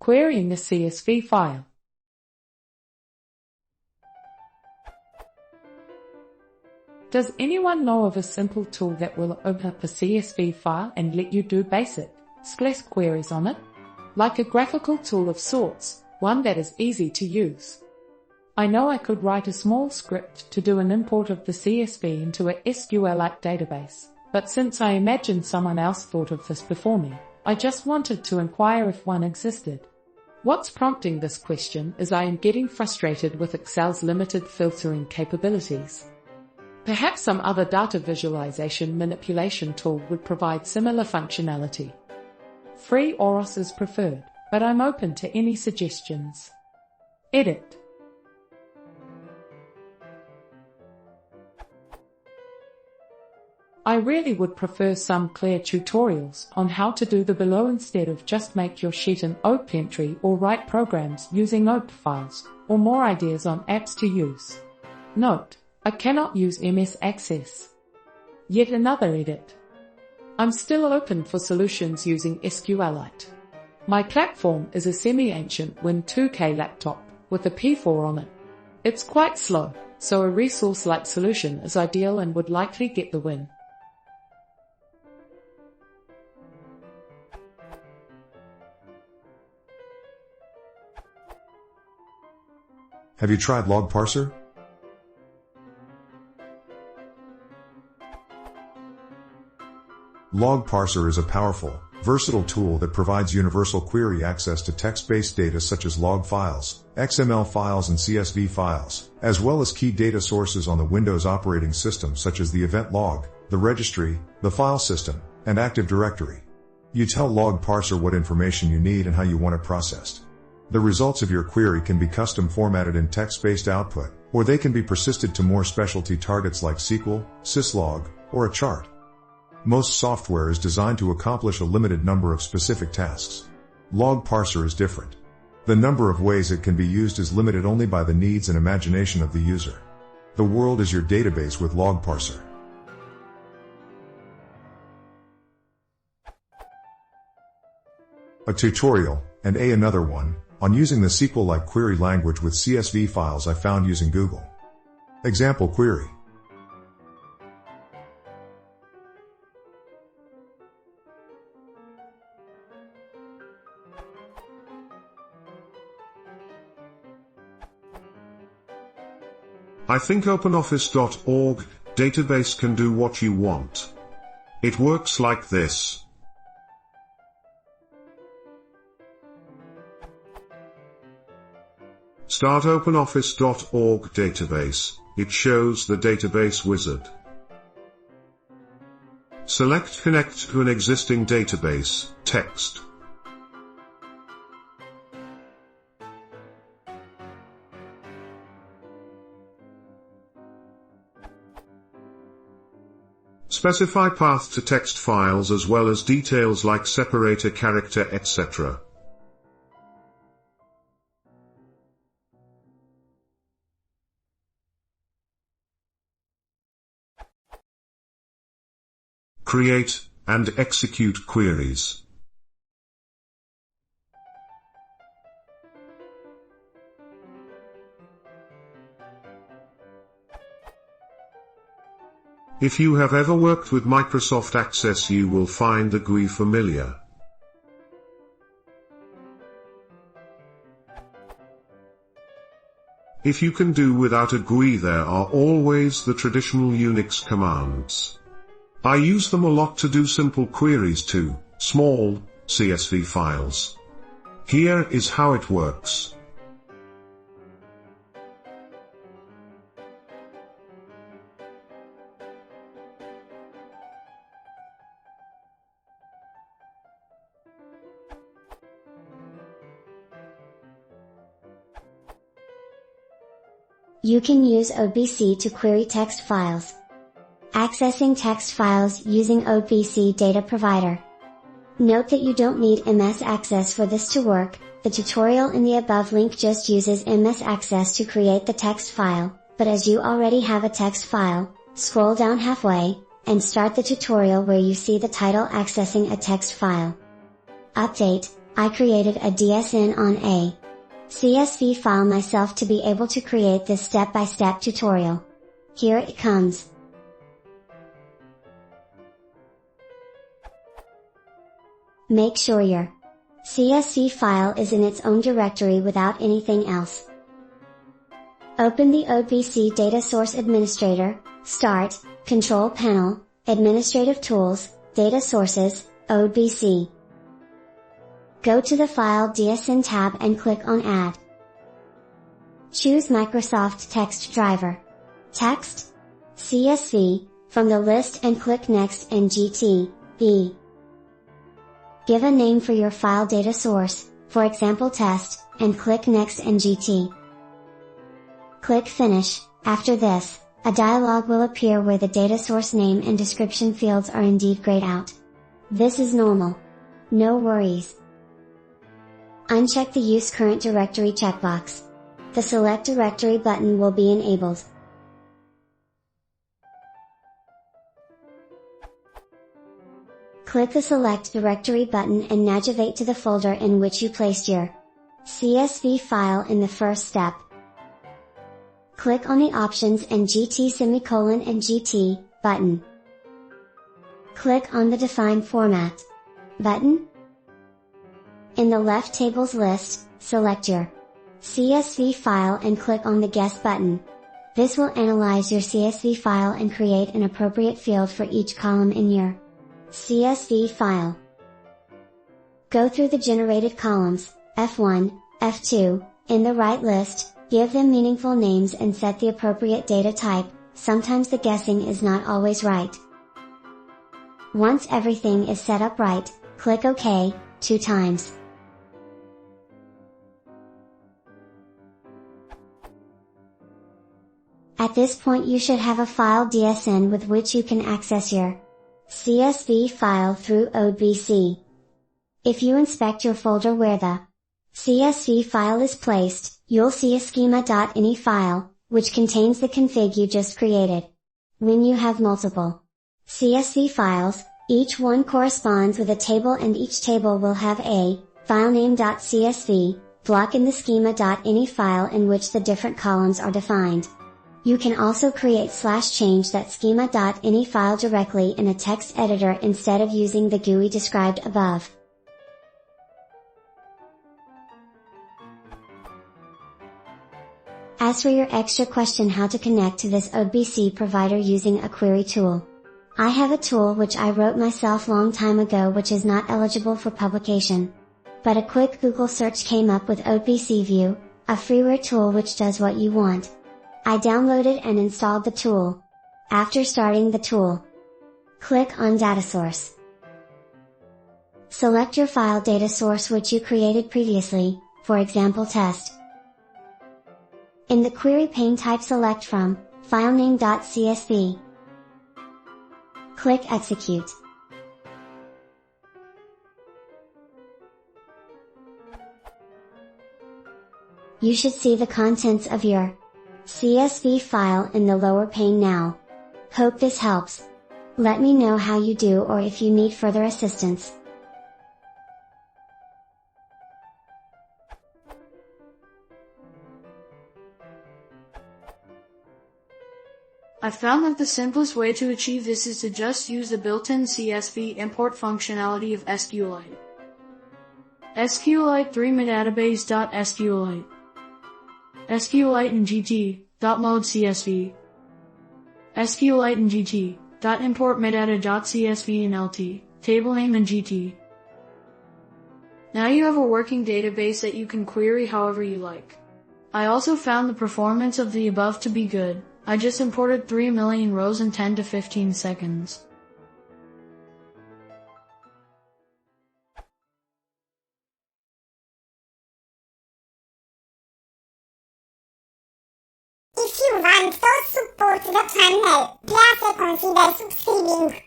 Querying a CSV file. Does anyone know of a simple tool that will open up a CSV file and let you do basic / queries on it? Like a graphical tool of sorts, one that is easy to use. I know I could write a small script to do an import of the CSV into a SQLite database, but since I imagine someone else thought of this before me, I just wanted to inquire if one existed. What's prompting this question is I am getting frustrated with Excel's limited filtering capabilities. Perhaps some other data visualization manipulation tool would provide similar functionality. Free OROS is preferred, but I'm open to any suggestions. Edit. I really would prefer some clear tutorials on how to do the below instead of just make your sheet an OOP entry or write programs using OOP files, or more ideas on apps to use. Note: I cannot use MS Access. Yet another edit. I'm still open for solutions using SQLite. My platform is a semi-ancient Win 2K laptop with a P4 on it. It's quite slow, so a resource-like solution is ideal and would likely get the win. Have you tried Log Parser? Log Parser is a powerful, versatile tool that provides universal query access to text-based data such as log files, XML files and CSV files, as well as key data sources on the Windows operating system such as the event log, the registry, the file system, and Active Directory. You tell Log Parser what information you need and how you want it processed. The results of your query can be custom formatted in text-based output, or they can be persisted to more specialty targets like SQL, syslog, or a chart. Most software is designed to accomplish a limited number of specific tasks. Log Parser is different. The number of ways it can be used is limited only by the needs and imagination of the user. The world is your database with Log Parser. A tutorial, and another one, on using the SQLite query language with CSV files I found using Google. Example query. I think OpenOffice.org database can do what you want. It works like this. Start OpenOffice.org database. It shows the database wizard. Select Connect to an existing database, text. Specify path to text files as well as details like separator character etc. Create and execute queries. If you have ever worked with Microsoft Access, you will find the GUI familiar. If you can do without a GUI, there are always the traditional Unix commands. I use them a lot to do simple queries to small CSV files. Here is how it works. You can use OBC to query text files. Accessing text files using OBC Data Provider. Note that you don't need MS Access for this to work. The tutorial in the above link just uses MS Access to create the text file, but as you already have a text file, scroll down halfway, and start the tutorial where you see the title Accessing a Text File. Update: I created a DSN on a CSV file myself to be able to create this step-by-step tutorial. Here it comes. Make sure your CSV file is in its own directory without anything else. Open the OBC Data Source Administrator, Start, Control Panel, Administrative Tools, Data Sources, OBC. Go to the File DSN tab and click on Add. Choose Microsoft Text Driver. Text, CSV, from the list and click Next and GTB. Give a name for your file data source, for example test, and click Next and GT. Click Finish. After this, a dialog will appear where the data source name and description fields are indeed grayed out. This is normal. No worries. Uncheck the Use Current Directory checkbox. The Select Directory button will be enabled. Click the Select Directory button and navigate to the folder in which you placed your CSV file in the first step. Click on the Options and GT button. Click on the Define Format button. In the left tables list, select your CSV file and click on the Guess button. This will analyze your CSV file and create an appropriate field for each column in your CSV file. Go through the generated columns, F1, F2, in the right list, give them meaningful names and set the appropriate data type. Sometimes the guessing is not always right. Once everything is set up right, click OK, 2 times. At this point you should have a file DSN with which you can access your CSV file through OBC. If you inspect your folder where the CSV file is placed, you'll see a schema.ini file, which contains the config you just created. When you have multiple CSV files, each one corresponds with a table and each table will have a filename.csv block in the schema.ini file in which the different columns are defined. You can also create /change that schema.ini file directly in a text editor instead of using the GUI described above. As for your extra question how to connect to this OBC provider using a query tool. I have a tool which I wrote myself long time ago which is not eligible for publication. But a quick Google search came up with OBC View, a freeware tool which does what you want. I downloaded and installed the tool. After starting the tool, click on Data Source. Select your file data source which you created previously, for example test. In the query pane type select from filename.csv. Click Execute. You should see the contents of your CSV file in the lower pane now. Hope this helps. Let me know how you do or if you need further assistance. I found that the simplest way to achieve this is to just use the built-in CSV import functionality of SQLite. SQLite 3 metadatabase.SQLite. SQLite and GT.load CSV. SQLite and GT.import metadata.csv and LT, table name and GT. Now you have a working database that you can query however you like. I also found the performance of the above to be good. I just imported 3 million rows in 10 to 15 seconds. If you want to support the channel, please consider subscribing.